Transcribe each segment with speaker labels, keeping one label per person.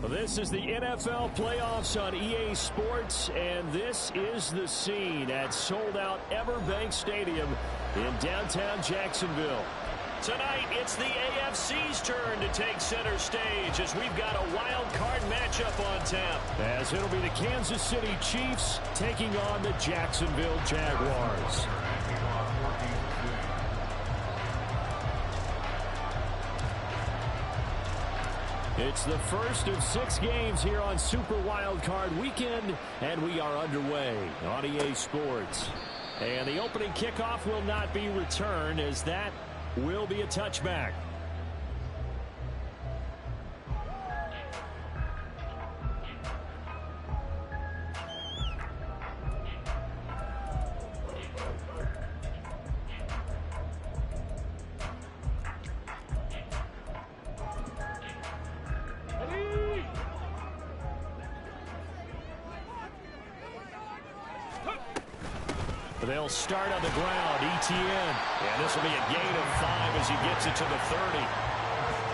Speaker 1: This is the NFL playoffs on EA Sports, and this is the scene at sold-out Everbank Stadium in downtown Jacksonville. Tonight, it's the AFC's turn to take center stage as we've got a wild card matchup on tap. As it'll be the Kansas City Chiefs taking on the Jacksonville Jaguars. It's the first of 6 games here on Super Wildcard Weekend, and we are underway on EA Sports. And the opening kickoff will not be returned, as that will be a touchback. They'll start on the ground. Etienne. And this will be a gain of 5 as he gets it to the 30.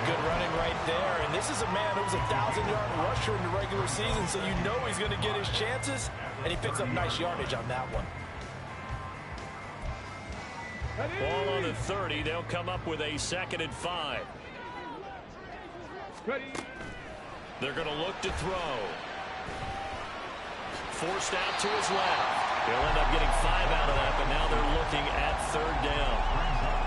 Speaker 2: Good running right there. And this is a man who was a 1,000-yard rusher in the regular season, so you know he's going to get his chances. And he picks up nice yardage on that one.
Speaker 1: Ball on the 30. They'll come up with a 2nd and 5. They're going to look to throw. Forced out to his left. He'll end up getting 5 out of that, but now they're looking at 3rd down.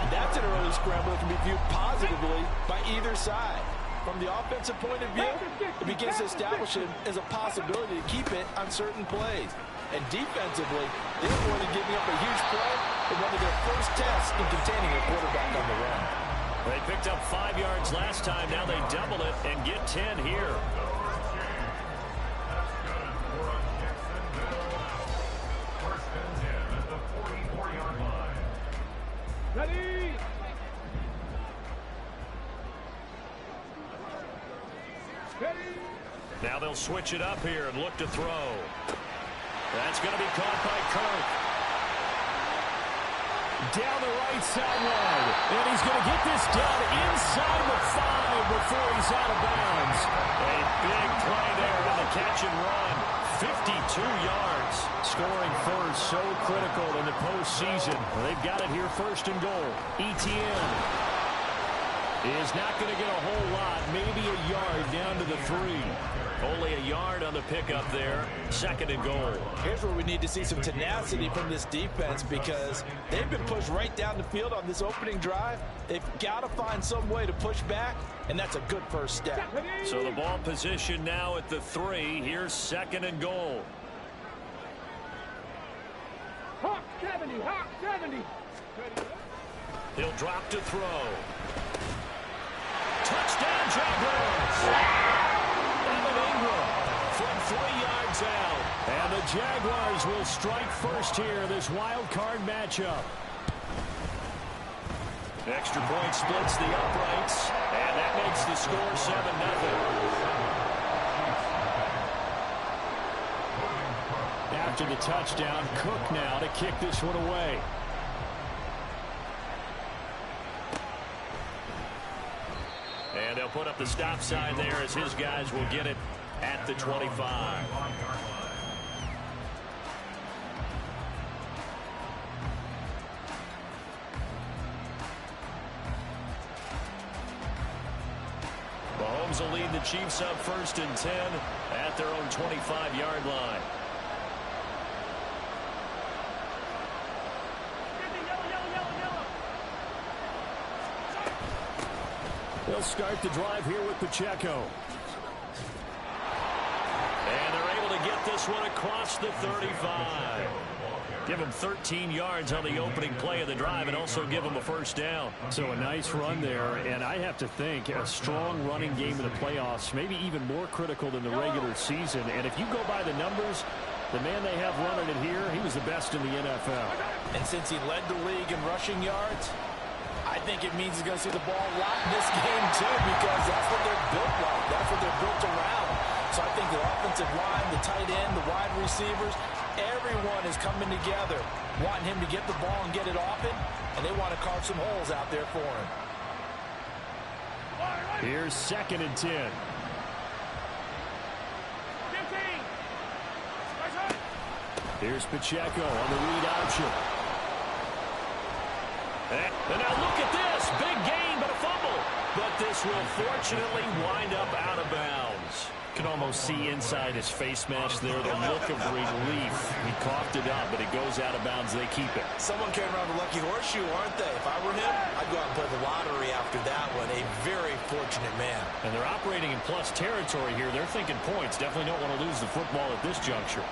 Speaker 2: That's an early scramble that can be viewed positively by either side. From the offensive point of view, it begins to establish it as a possibility to keep it on certain plays. And defensively, they avoided giving up a huge play in one of their first tests in containing a quarterback on the run.
Speaker 1: They picked up 5 yards last time. Now they double it and get 10 here.
Speaker 3: Ready?
Speaker 1: Now they'll switch it up here and look to throw. That's going to be caught by Kirk. Down the right sideline. And he's going to get this done inside the 5 before he's out of bounds. A big play there on the catch and run. 52 yards. Scoring first, so critical in the postseason. They've got it here, 1st and goal. Etienne is not going to get a whole lot, maybe a yard down to the 3. Only a yard on the pickup there, 2nd and goal.
Speaker 2: Here's where we need to see some tenacity from this defense, because they've been pushed right down the field on this opening drive. They've got to find some way to push back, and that's a good first step.
Speaker 1: So the ball position now at the 3. Here's 2nd and goal.
Speaker 3: Hawk 70, Hawk 70.
Speaker 1: He'll drop to throw. Touchdown, Jaguars! From 3 yards out. And the Jaguars will strike first here, this wild card matchup. Extra point splits the uprights, and that makes the score 7-0. After the touchdown, Cook now to kick this one away. And they'll put up the stop sign there as his guys will get it at the 25. Mahomes will lead the Chiefs up 1st and 10 at their own 25-yard line. They'll start the drive here with Pacheco. And they're able to get this one across the 35. Give him 13 yards on the opening play of the drive and also give him a 1st down. So a nice run there, and I have to think a strong running game in the playoffs, maybe even more critical than the regular season. And if you go by the numbers, the man they have running it here, he was the best in the NFL.
Speaker 2: And since he led the league in rushing yards, I think it means he's going to see the ball a lot in this game, too, because that's what they're built like. That's what they're built around. So I think the offensive line, the tight end, the wide receivers, everyone is coming together, wanting him to get the ball and get it often, and they want to carve some holes out there for him.
Speaker 1: Here's 2nd and 10. Here's Pacheco on the read option. And now look at this. Big gain, but a fumble. But this will fortunately wind up out of bounds. You can almost see inside his face mask there the look of relief. He coughed it up, but it goes out of bounds. They keep it.
Speaker 2: Someone came around a lucky horseshoe, aren't they? If I were him, I'd go out and play the lottery after that one. A very fortunate man.
Speaker 1: And they're operating in plus territory here. They're thinking points. Definitely don't want to lose the football at this juncture.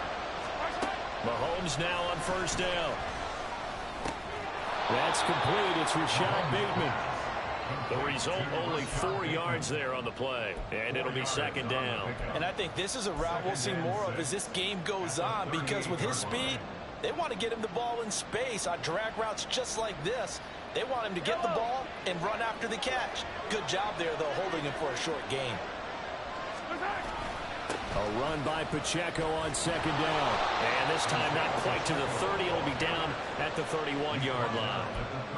Speaker 1: Mahomes now on first down. That's complete. It's Rashad Bateman. The result, only 4 yards there on the play. And it'll be second down.
Speaker 2: And I think this is a route we'll see more of as this game goes on, because with his speed, they want to get him the ball in space on drag routes just like this. They want him to get the ball and run after the catch. Good job there, though, holding him for a short gain.
Speaker 1: A run by Pacheco on second down. And this time not quite to the 30. It'll be down at the 31-yard line.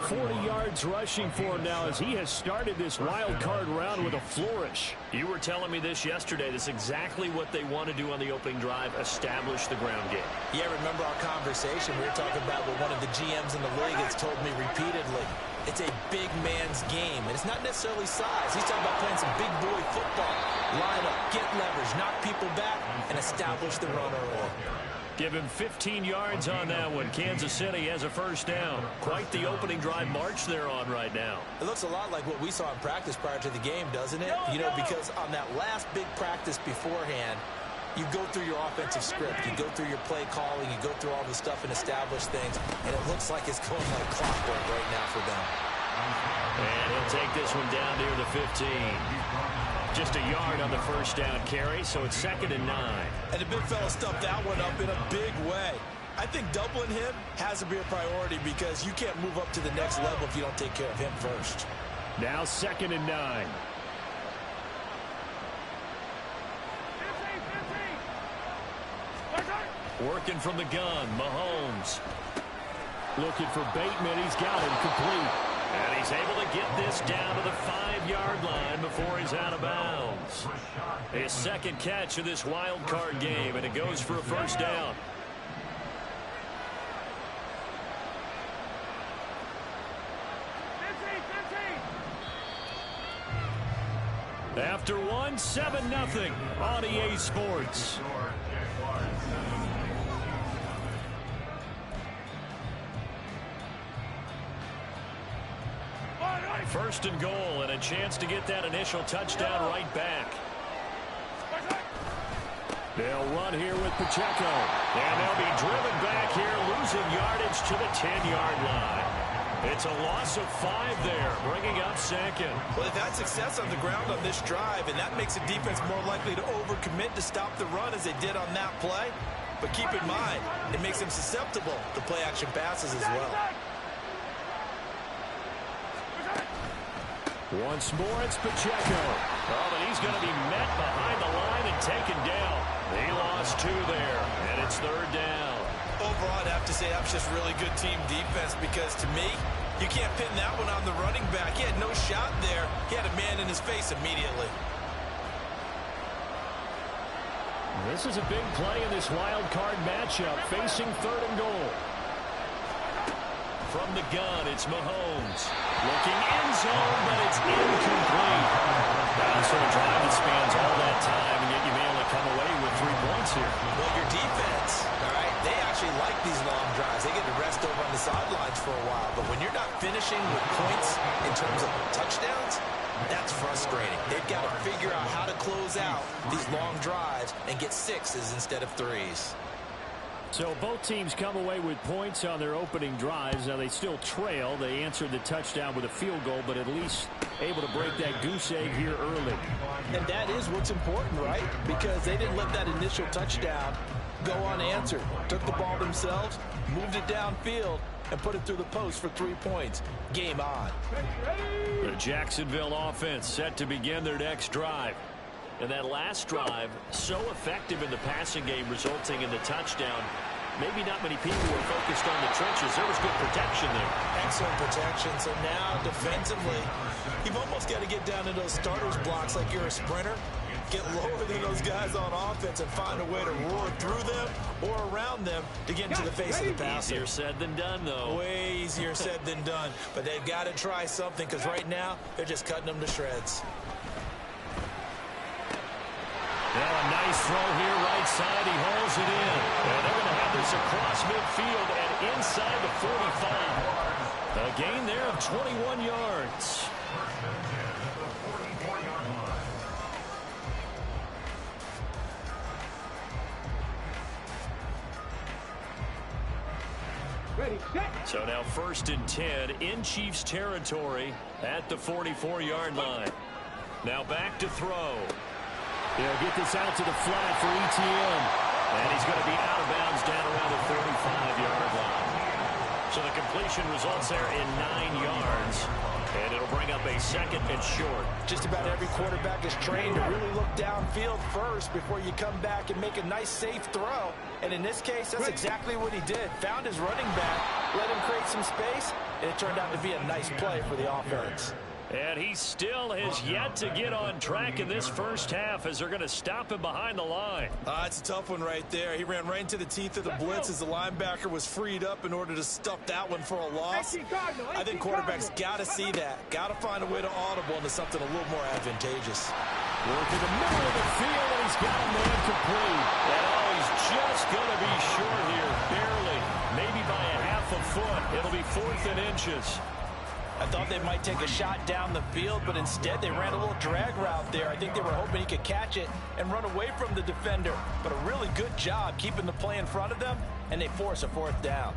Speaker 1: 40 yards rushing for him now as he has started this wild card round with a flourish. You were telling me this yesterday. This is exactly what they want to do on the opening drive, establish the ground game.
Speaker 2: Yeah, remember our conversation we were talking about what one of the GMs in the league has told me repeatedly. It's a big man's game, and it's not necessarily size. He's talking about playing some big boy football. Line up, get leverage, knock people back, and establish the run early.
Speaker 1: Give him 15 yards on that one. Kansas City has a first down. Quite the opening drive march they're on right now.
Speaker 2: It looks a lot like what we saw in practice prior to the game, doesn't it? You know, because on that last big practice beforehand, you go through your offensive script, you go through your play calling, you go through all the stuff and establish things, and it looks like it's going like clockwork right now for them.
Speaker 1: And he'll take this one down near the 15. Just a yard on the first down carry, so it's 2nd and 9.
Speaker 2: And the big fella stuffed that one up in a big way. I think doubling him has to be a priority because you can't move up to the next level if you don't take care of him first.
Speaker 1: Now 2nd and 9. Working from the gun, Mahomes. Looking for Bateman. He's got him complete. And he's able to get this down to the 5-yard line before he's out of bounds. His second catch of this wild card game, and it goes for a first down. After one, 7-0 on EA Sports. First and goal, and a chance to get that initial touchdown right back. They'll run here with Pacheco. And they'll be driven back here, losing yardage to the 10-yard line. It's a loss of 5 there, bringing up second.
Speaker 2: Well, they've had success on the ground on this drive, and that makes the defense more likely to overcommit to stop the run as they did on that play. But keep in mind, it makes them susceptible to play-action passes as well.
Speaker 1: Once more, it's Pacheco. Oh, but he's going to be met behind the line and taken down. They lost 2 there, and it's 3rd down.
Speaker 2: Overall, I'd have to say that was just really good team defense because, to me, you can't pin that one on the running back. He had no shot there. He had a man in his face immediately.
Speaker 1: This is a big play in this wild card matchup, facing 3rd and goal. From the gun, it's Mahomes. Looking end zone, but it's incomplete. That's sort of drive that spans all that time, and yet you may only come away with 3 points here.
Speaker 2: Well, your defense, all right, they actually like these long drives. They get to rest over on the sidelines for a while. But when you're not finishing with points in terms of touchdowns, that's frustrating. They've got to figure out how to close out these long drives and get 6s instead of 3s.
Speaker 1: So both teams come away with points on their opening drives. Now they still trail. They answered the touchdown with a field goal, but at least able to break that goose egg here early.
Speaker 2: And that is what's important, right? Because they didn't let that initial touchdown go unanswered. Took the ball themselves, moved it downfield, and put it through the post for 3 points. Game on.
Speaker 1: The Jacksonville offense set to begin their next drive. And that last drive, so effective in the passing game, resulting in the touchdown. Maybe not many people were focused on the trenches. There was good protection there.
Speaker 2: Excellent protection. So now, defensively, you've almost got to get down to those starters blocks like you're a sprinter get lower than those guys on offense and find a way to roar through them or around them to get into the face of the passer.
Speaker 1: Easier said than done, though.
Speaker 2: Way easier said than done. But they've got to try something because right now they're just cutting them to shreds.
Speaker 1: Now a nice throw here right side. He hauls it in. And they're going to have this across midfield and inside the 45. A gain there of 21 yards.
Speaker 3: Ready, set.
Speaker 1: So now 1st and 10 in Chiefs territory at the 44-yard line. Now back to throw. He'll get this out to the flat for ETN. And he's going to be out of bounds down around the 45-yard line. So the completion results there in 9 yards. And it'll bring up a 2nd and short.
Speaker 2: Just about every quarterback is trained to really look downfield first before you come back and make a nice, safe throw. And in this case, that's exactly what he did. Found his running back, let him create some space, and it turned out to be a nice play for the offense.
Speaker 1: And he still has yet to get on track in this first half as they're going to stop him behind the line.
Speaker 2: It's a tough one right there. He ran right into the teeth of the blitz as the linebacker was freed up in order to stuff that one for a loss. I think quarterbacks got to see that. Got to find a way to audible into something a little more advantageous.
Speaker 1: Work in the middle of the field, and he's got a man complete. And he's just going to be short here, barely. Maybe by a half a foot. It'll be 4th and inches.
Speaker 2: I thought they might take a shot down the field, but instead they ran a little drag route there. I think they were hoping he could catch it and run away from the defender. But a really good job keeping the play in front of them, and they force a 4th down.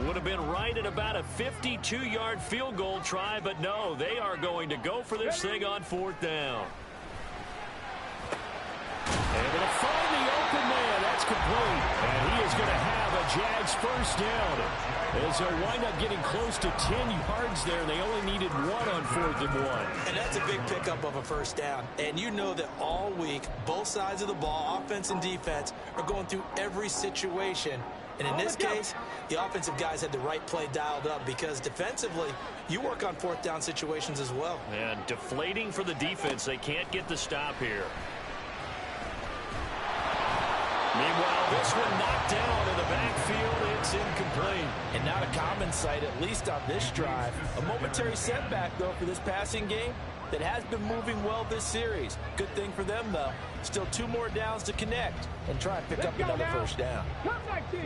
Speaker 1: Would have been right at about a 52-yard field goal try, but no, they are going to go for this thing on 4th down. And going to find the open man. That's complete. And he is going to have a Jags first down. As they'll wind up getting close to 10 yards there. They only needed 1 on 4th and 1.
Speaker 2: And that's a big pickup of a first down. And you know that all week, both sides of the ball, offense and defense, are going through every situation. And in this case, the offensive guys had the right play dialed up because defensively, you work on 4th down situations as well.
Speaker 1: And deflating for the defense. They can't get the stop here. Meanwhile, this one knocked down in the backfield. It's incomplete.
Speaker 2: And not a common sight, at least on this drive. A momentary setback, though, for this passing game that has been moving well this series. Good thing for them, though. Still 2 more downs to connect and try and pick up another first down.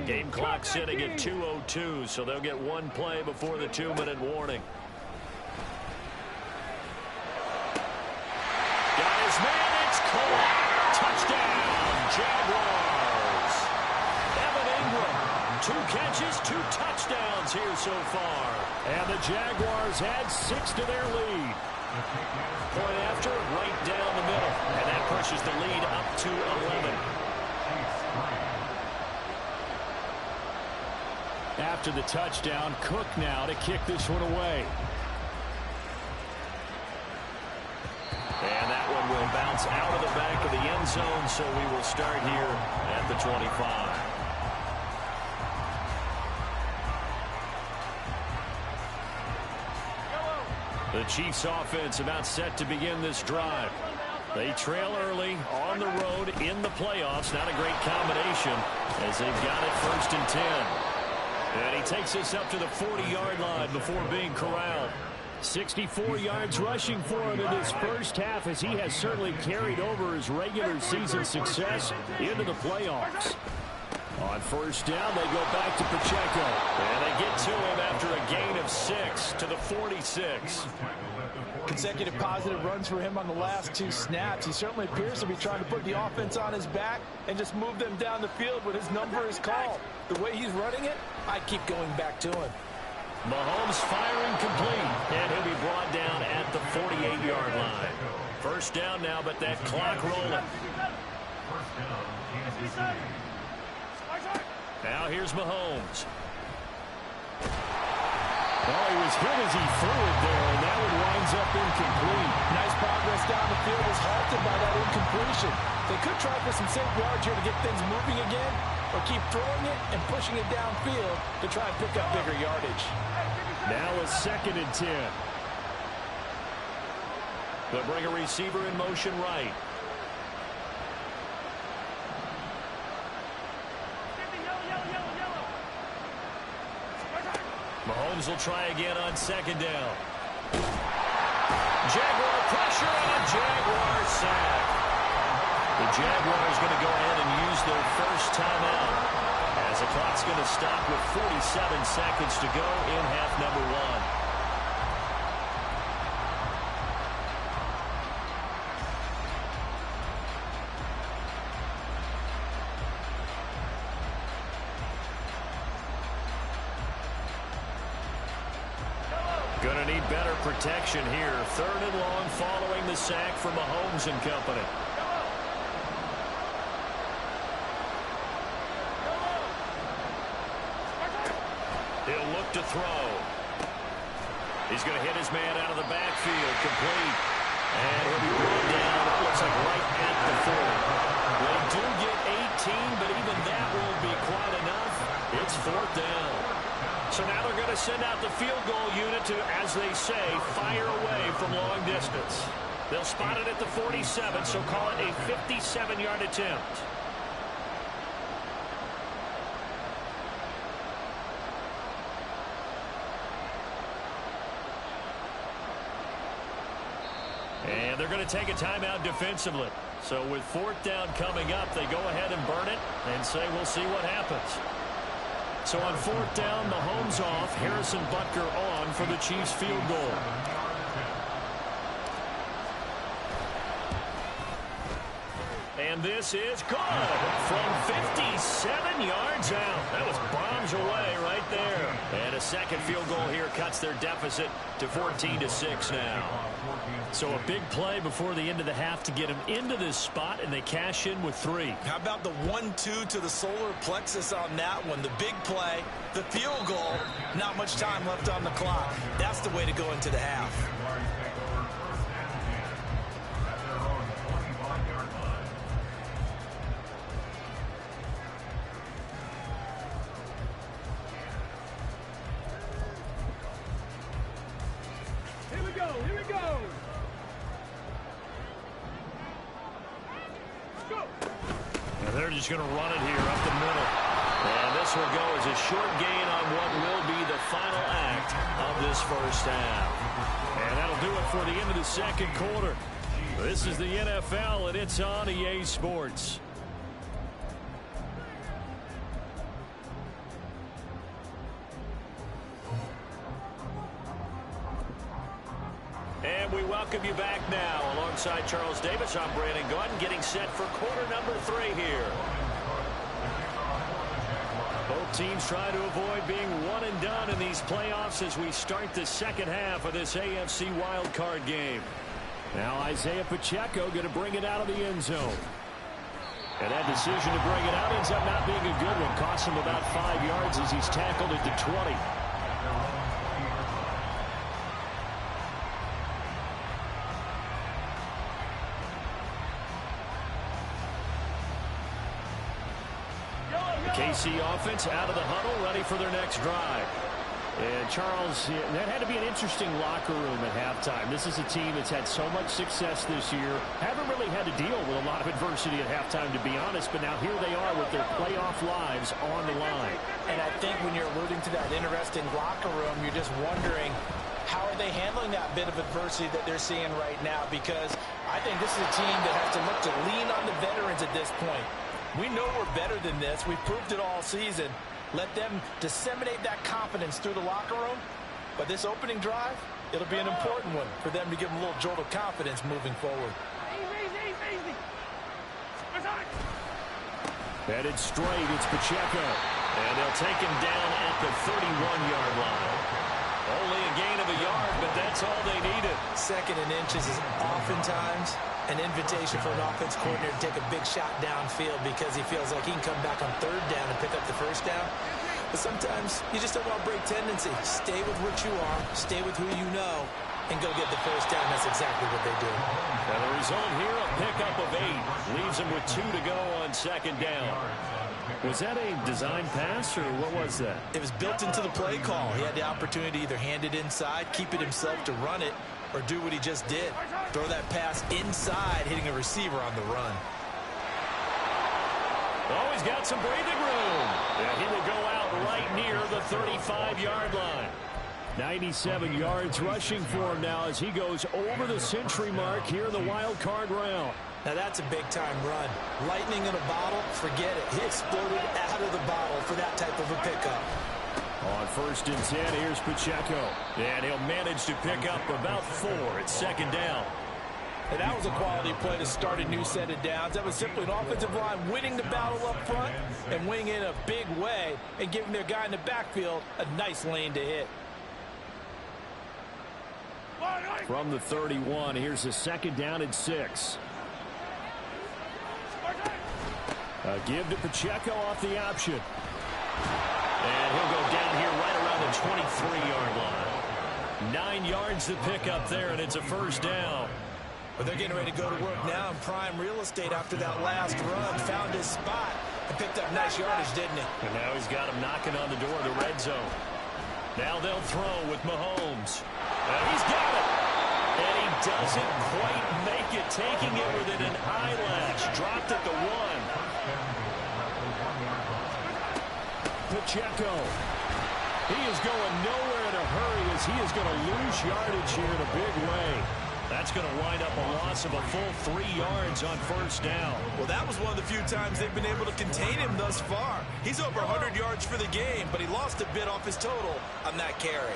Speaker 1: Game clock sitting at 2:02, so they'll get 1 play before the 2-minute warning. Got his man. It's caught. Touchdown, Jaguars. 2 catches, 2 touchdowns here so far. And the Jaguars add 6 to their lead. Point after, right down the middle. And that pushes the lead up to 11. After the touchdown, Cook now to kick this one away. And that one will bounce out of the back of the end zone, so we will start here at the 25. The Chiefs offense about set to begin this drive. They trail early on the road in the playoffs. Not a great combination as they've got it 1st and 10. And he takes this up to the 40-yard line before being corralled. 64 yards rushing for him in this first half as he has certainly carried over his regular season success into the playoffs. On 1st down, they go back to Pacheco. And they get to him after a gain of 6 to the 46.
Speaker 2: Consecutive positive runs for him on the last 2 snaps. He certainly appears to be trying to put the offense on his back and just move them down the field when his number is called. The way he's running it, I keep going back to him.
Speaker 1: Mahomes firing complete. And he'll be brought down at the 48-yard line. 1st down now, but that clock rolling. Now here's Mahomes. Oh, he was hit as he threw it there, and that one winds up incomplete.
Speaker 2: Nice progress down the field was halted by that incompletion. They could try for some safe yards here to get things moving again, or keep throwing it and pushing it downfield to try and pick up bigger yardage.
Speaker 1: Now a 2nd and 10. They'll bring a receiver in motion right. Mahomes will try again on second down. Jaguar pressure and a Jaguar sack. The Jaguars going to go ahead and use their first timeout as the clock's going to stop with 47 seconds to go in half number one. Going to need better protection here. Third and long following the sack from Mahomes and company. He'll look to throw. He's going to hit his man out of the backfield. Complete. And he'll be brought down, it looks like right at the 40. They do get 18, but even that won't be quite enough. It's fourth down. So now they're going to send out the field goal unit to, as they say, fire away from long distance. They'll spot it at the 47, so call it a 57-yard attempt. And they're going to take a timeout defensively. So with fourth down coming up, they go ahead and burn it and say we'll see what happens. So on fourth down, Mahomes off, Harrison Butker on for the Chiefs field goal. And this is good from 57 yards out. That was bombs away right there. And a second field goal here cuts their deficit to 14-6 now. So a big play before the end of the half to get them into this spot, and they cash in with 3.
Speaker 2: How about the 1-2 to the solar plexus on that one? The big play, the field goal, not much time left on the clock. That's the way to go into the half.
Speaker 3: Here we go.
Speaker 1: And they're just going to run it here up the middle. And this will go as a short gain on what will be the final act of this first half. And that'll do it for the end of the second quarter. This is the NFL, and it's on EA Sports. And we welcome you back now. Alongside Charles Davis, I'm Brandon Gunn, getting set for quarter number 3 here. Both teams try to avoid being one and done in these playoffs as we start the second half of this AFC wildcard game. Now Isaiah Pacheco going to bring it out of the end zone. And that decision to bring it out ends up not being a good one. Costs him about 5 yards as he's tackled at the 20. KC offense out of the huddle, ready for their next drive. And Charles, that had to be an interesting locker room at halftime. This is a team that's had so much success this year. Haven't really had to deal with a lot of adversity at halftime, to be honest. But now here they are with their playoff lives on the line.
Speaker 2: And I think when you're alluding to that interesting locker room, you're just wondering, how are they handling that bit of adversity that they're seeing right now? Because I think this is a team that has to look to lean on the veterans at this point. We know we're better than this. We've proved it all season. Let them disseminate that confidence through the locker room. But this opening drive, it'll be an important one for them to give them a little jolt of confidence moving forward.
Speaker 3: Easy.
Speaker 1: Headed straight, it's Pacheco. And they'll take him down at the 31-yard line. Only a gain of a yard, but that's all they needed.
Speaker 2: Second and inches is oftentimes an invitation for an offense coordinator to take a big shot downfield because he feels like he can come back on third down and pick up the first down. But sometimes you just don't want to break tendency. Stay with what you are, stay with who you know, and go get the first down. That's exactly what they do.
Speaker 1: And the result here, a pickup of 8. Leaves him with 2 to go on second down. Was that a design pass, or what was that?
Speaker 2: It was built into the play call. He had the opportunity to either hand it inside, keep it himself to run it, or do what he just did. Throw that pass inside, hitting a receiver on the run.
Speaker 1: Oh, he's got some breathing room. Yeah, he will go out right near the 35-yard line. 97 yards rushing for him now as he goes over the century mark here in the wild card round.
Speaker 2: Now that's a big-time run. Lightning in a bottle, forget it. He exploded out of the bottle for that type of a pickup.
Speaker 1: On 1st and 10, here's Pacheco. And he'll manage to pick up about 4 at 2nd down.
Speaker 2: And that was a quality play to start a new set of downs. That was simply an offensive line winning the battle up front and winning in a big way and giving their guy in the backfield a nice lane to hit.
Speaker 1: From the 31, here's a 2nd down and 6. A give to Pacheco off the option. And he'll go down here right around the 23-yard line. 9 yards to pick up there, and it's a 1st down.
Speaker 2: But they're getting ready to go to work now in prime real estate after that last run. Found his spot and picked up nice yardage, didn't he?
Speaker 1: And now he's got him knocking on the door of the red zone. Now they'll throw with Mahomes. And he's got it. And he doesn't quite make it, taking it within an eyelash. Dropped at the 1. Pacheco. He is going nowhere in a hurry as he is going to lose yardage here in a big way. That's going to wind up a loss of a full 3 yards on 1st down.
Speaker 2: Well, that was one of the few times they've been able to contain him thus far. He's over 100 yards for the game, but he lost a bit off his total on that carry.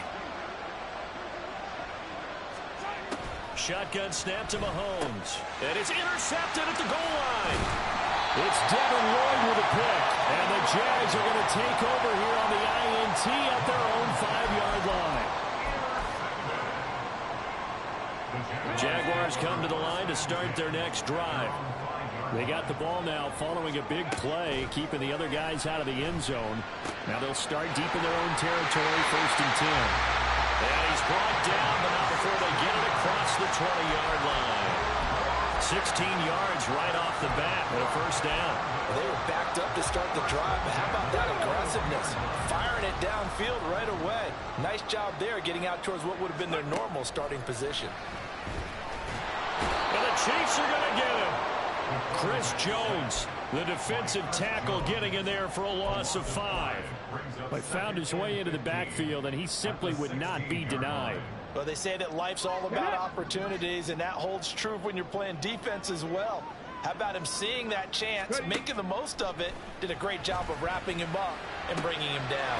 Speaker 1: Shotgun snap to Mahomes. And it's intercepted at the goal line. It's Devin Lloyd with a pick. And the Jags are going to take over here on the INT at their own 5-yard line. Jaguars come to the line to start their next drive. They got the ball now following a big play, keeping the other guys out of the end zone. Now they'll start deep in their own territory, 1st and 10. And he's brought down, but not before they get it across the 20-yard line. 16 yards right off the bat with a 1st down.
Speaker 2: Well, they were backed up to start the drive, but how about that aggressiveness? Firing it downfield right away. Nice job there getting out towards what would have been their normal starting position.
Speaker 1: And the Chiefs are going to get him. Chris Jones, the defensive tackle, getting in there for a loss of 5. But found his way into the backfield, and he simply would not be denied.
Speaker 2: Well, they say that life's all about opportunities, and that holds true when you're playing defense as well. How about him seeing that chance, making the most of it, did a great job of wrapping him up and bringing him down.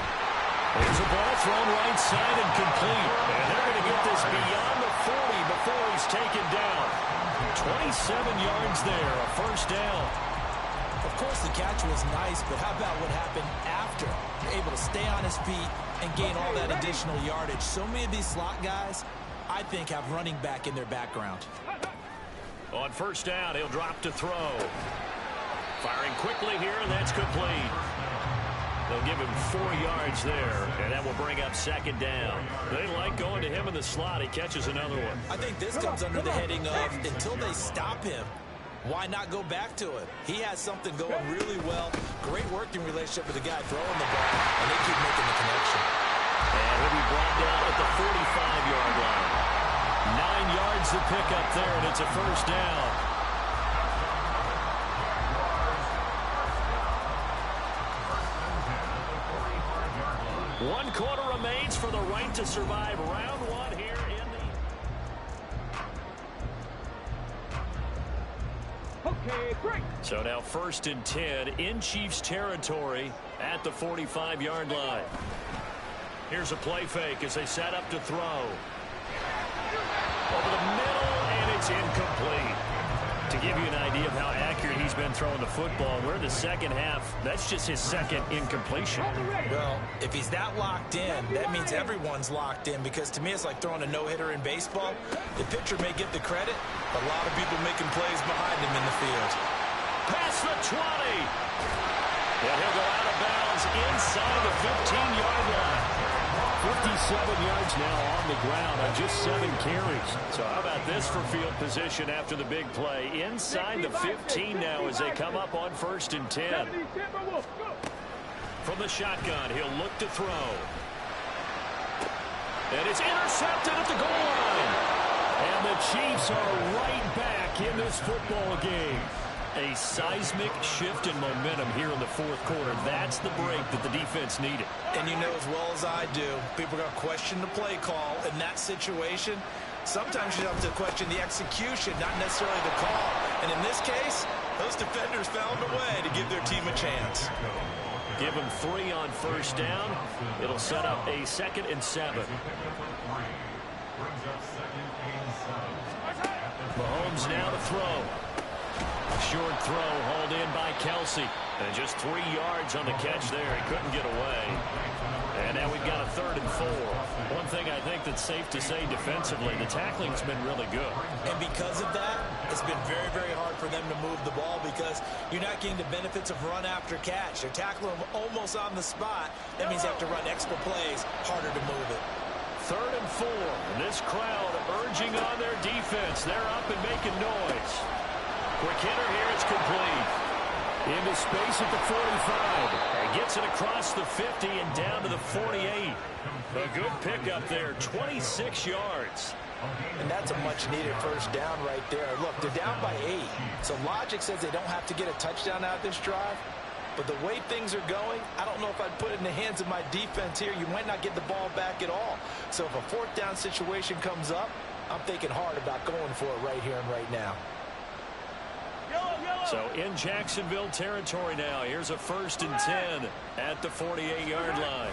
Speaker 1: There's a ball thrown right side and complete. And they're going to get this beyond the 40 before he's taken down. 27 yards there, a 1st down.
Speaker 2: Of course, the catch was nice, but how about what happened after? Able to stay on his feet and gain all that additional yardage. So many of these slot guys, I think, have running back in their background.
Speaker 1: On 1st down, he'll drop to throw. Firing quickly here, and that's complete. They'll give him 4 yards there, and that will bring up 2nd down. They like going to him in the slot. He catches another one.
Speaker 2: I think this comes under the heading of until they stop him, why not go back to it? He has something going really well. Great working relationship with the guy throwing the ball, and they keep making the connection.
Speaker 1: And he'll be brought down at the 45-yard line. 9 yards to pick up there, and it's a 1st down. One quarter remains for the right to survive round 1 here in the...
Speaker 3: Okay, break.
Speaker 1: So now 1st and 10 in Chiefs territory at the 45-yard line. Here's a play fake as they set up to throw. Over the middle, and it's incomplete. To give you an idea of how accurate he's been throwing the football, we're in the 2nd half. That's just his 2nd incompletion.
Speaker 2: Well, if he's that locked in, that means everyone's locked in, because to me it's like throwing a no-hitter in baseball. The pitcher may get the credit, but a lot of people making plays behind him in the field.
Speaker 1: Past the 20. And he'll go out of bounds inside the 15-yard line. 57 yards now on the ground on just 7 carries. So how about this for field position after the big play? Inside the 15 now as they come up on 1st and 10. From the shotgun, he'll look to throw. And it's intercepted at the goal line. And the Chiefs are right back in this football game. A seismic shift in momentum here in the fourth quarter. That's the break that the defense needed.
Speaker 2: And you know as well as I do, people are going to question the play call in that situation. Sometimes you have to question the execution, not necessarily the call. And in this case, those defenders found a way to give their team a chance.
Speaker 1: Give them 3 on first down. It'll set up a 2nd and 7. Mahomes now to throw. Short throw hauled in by Kelsey. And just 3 yards on the catch there. He couldn't get away. And now we've got a 3rd and 4. One thing I think that's safe to say defensively, the tackling's been really good.
Speaker 2: And because of that, it's been very, very hard for them to move the ball because you're not getting the benefits of run after catch. They're tackling them almost on the spot. That means they have to run extra plays, harder to move it.
Speaker 1: 3rd and 4. And this crowd urging on their defense. They're up and making noise. Quick hitter here. It's complete. Into space at the 45. And gets it across the 50 and down to the 48. A good pickup there. 26 yards.
Speaker 2: And that's a much-needed first down right there. Look, they're down by 8. So logic says they don't have to get a touchdown out of this drive. But the way things are going, I don't know if I'd put it in the hands of my defense here. You might not get the ball back at all. So if a 4th down situation comes up, I'm thinking hard about going for it right here and right now.
Speaker 1: So in Jacksonville territory now. Here's a 1st and 10 at the 48-yard line.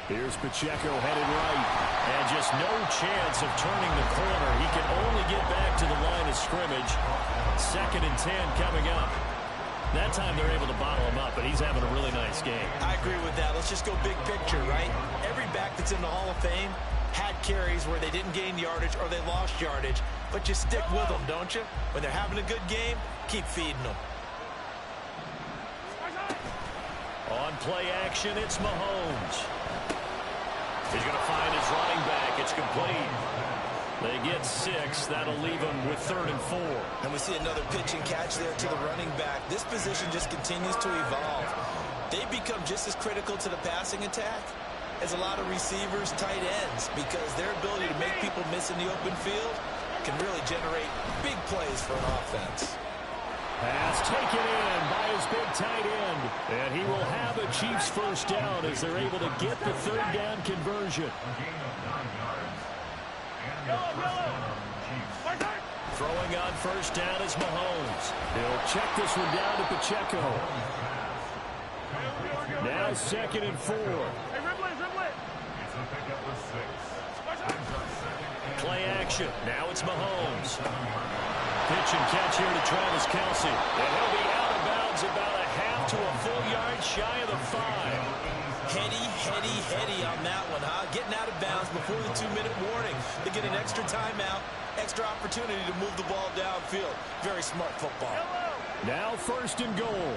Speaker 1: Here's Pacheco headed right. And just no chance of turning the corner. He can only get back to the line of scrimmage. 2nd and 10 coming up. That time they're able to bottle him up, and he's having a really nice game.
Speaker 2: I agree with that. Let's just go big picture, right? Every back that's in the Hall of Fame had carries where they didn't gain yardage or they lost yardage. But you stick with them, don't you? When they're having a good game, keep feeding them.
Speaker 1: On play action, it's Mahomes. He's going to find his running back. It's complete. They get 6. That'll leave them with 3rd and 4.
Speaker 2: And we see another pitch and catch there to the running back. This position just continues to evolve. They become just as critical to the passing attack as a lot of receivers, tight ends, because their ability to make people miss in the open field can really generate big plays for an offense.
Speaker 1: Pass taken in by his big tight end. And he will have a Chiefs first down as they're able to get the 3rd down conversion. Throwing on first down is Mahomes. He'll check this one down to Pacheco. Now 2nd and 4. Play action. Now it's Mahomes. Pitch and catch here to Travis Kelsey. And he'll be out of bounds about a half to a full yard shy of the 5.
Speaker 2: Heady on that one, huh? Getting out of bounds before the 2-minute warning. They get an extra timeout, extra opportunity to move the ball downfield. Very smart football.
Speaker 1: Now 1st and goal.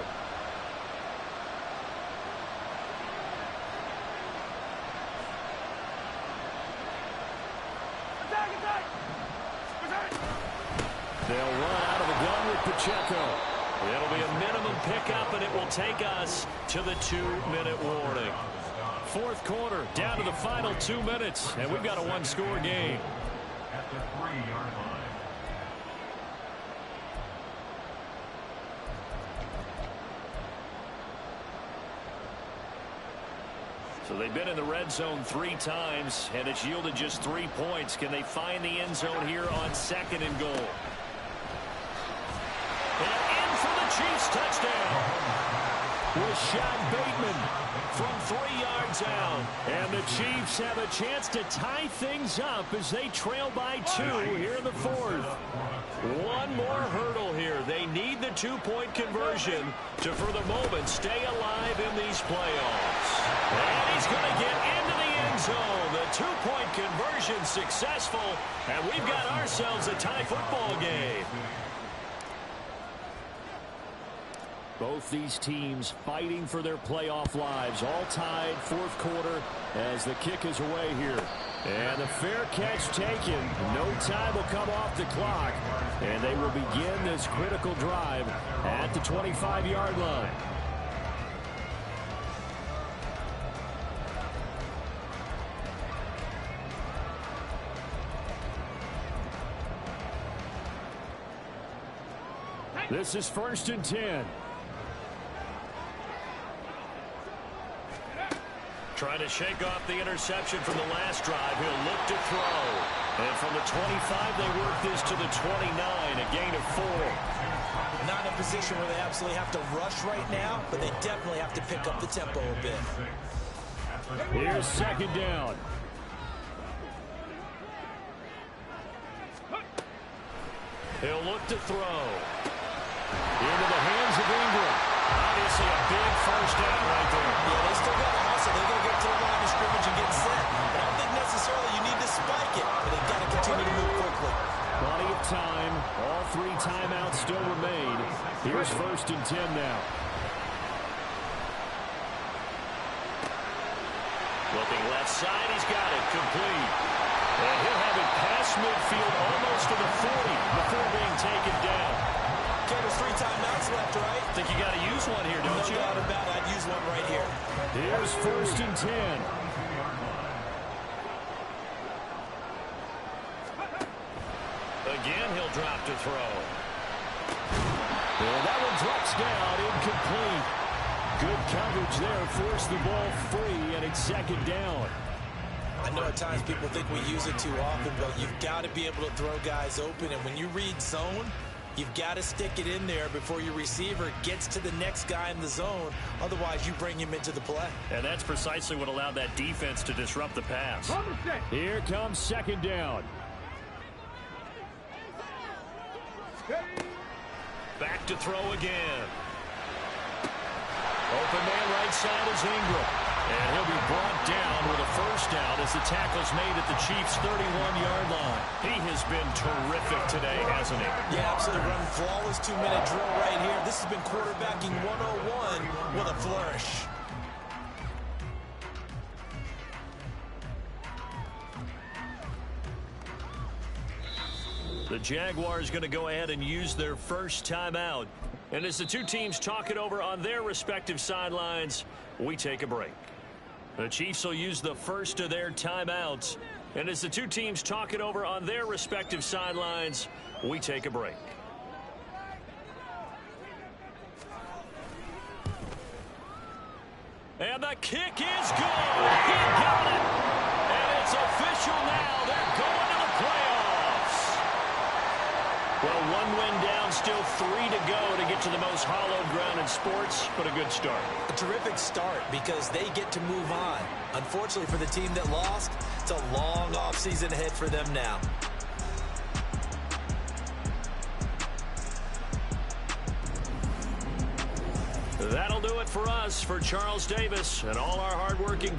Speaker 1: They'll run out of the gun with Pacheco. It'll be a minimum pickup, and it will take us to the 2-minute warning. 4th quarter, down to the final 2 minutes, and we've got a 1-score game.
Speaker 4: At the 3-yard line.
Speaker 1: So they've been in the red zone 3 times, and it's yielded just 3 points. Can they find the end zone here on 2nd and goal? And in for the Chiefs touchdown. Rashad Bateman from 3 yards out. And the Chiefs have a chance to tie things up as they trail by 2 here in the 4th. One more hurdle here. They need the 2-point conversion to, for the moment, stay alive in these playoffs. And he's going to get into the end zone. The 2-point conversion successful. And we've got ourselves a tie football game. Both these teams fighting for their playoff lives. All tied 4th quarter as the kick is away here. And the fair catch taken. No time will come off the clock. And they will begin this critical drive at the 25-yard line. This is 1st and 10. Trying to shake off the interception from the last drive. He'll look to throw. And from the 25, they work this to the 29, a gain of 4.
Speaker 2: Not in a position where they absolutely have to rush right now, but they definitely have to pick up the tempo a bit.
Speaker 1: Here's 2nd down. He'll look to throw. Into the hands of Ingram. Obviously a big first down right there.
Speaker 2: Yeah, they still got to hustle. They're going to get to the line of scrimmage and get set. But I don't think necessarily you need to spike it, but they've got to continue to move quickly.
Speaker 1: Plenty of time. All 3 timeouts still remain. Here's 1st and 10 now. Looking left side, he's got it. Complete. And he'll have it past midfield almost to the 40 before being taken down.
Speaker 2: Okay, there's 3 timeouts left, right?
Speaker 1: Think you got to use one here, don't you?
Speaker 2: No doubt about it. I'd use one right here.
Speaker 1: Here's 1st and 10. Again, he'll drop to throw. And that one drops down, incomplete. Good coverage there, forced the ball free, and it's 2nd down.
Speaker 2: I know at times people think we use it too often, but you've got to be able to throw guys open. And when you read zone, you've got to stick it in there before your receiver gets to the next guy in the zone. Otherwise, you bring him into the play.
Speaker 1: And that's precisely what allowed that defense to disrupt the pass. Here comes 2nd down. Back to throw again. Open man right side is Ingram. And he'll be brought down with a first down as the tackle's made at the Chiefs' 31-yard line. He has been terrific today, hasn't he?
Speaker 2: Yeah, absolutely. Running flawless 2-minute drill right here. This has been quarterbacking 101 with a flourish.
Speaker 1: The Jaguars going to go ahead and use their first timeout. And as the 2 teams talk it over on their respective sidelines, we take a break. The Chiefs will use the first of their timeouts. And as the 2 teams talk it over on their respective sidelines, we take a break. And the kick is good. He got it. And it's official now. They're going to the playoffs. Well, 1 win down, still 3 to go to get to the most hallowed ground in sports, but a good start.
Speaker 2: A terrific start because they get to move on. Unfortunately for the team that lost, it's a long offseason ahead for them now.
Speaker 1: That'll do it for us. For Charles Davis and all our hardworking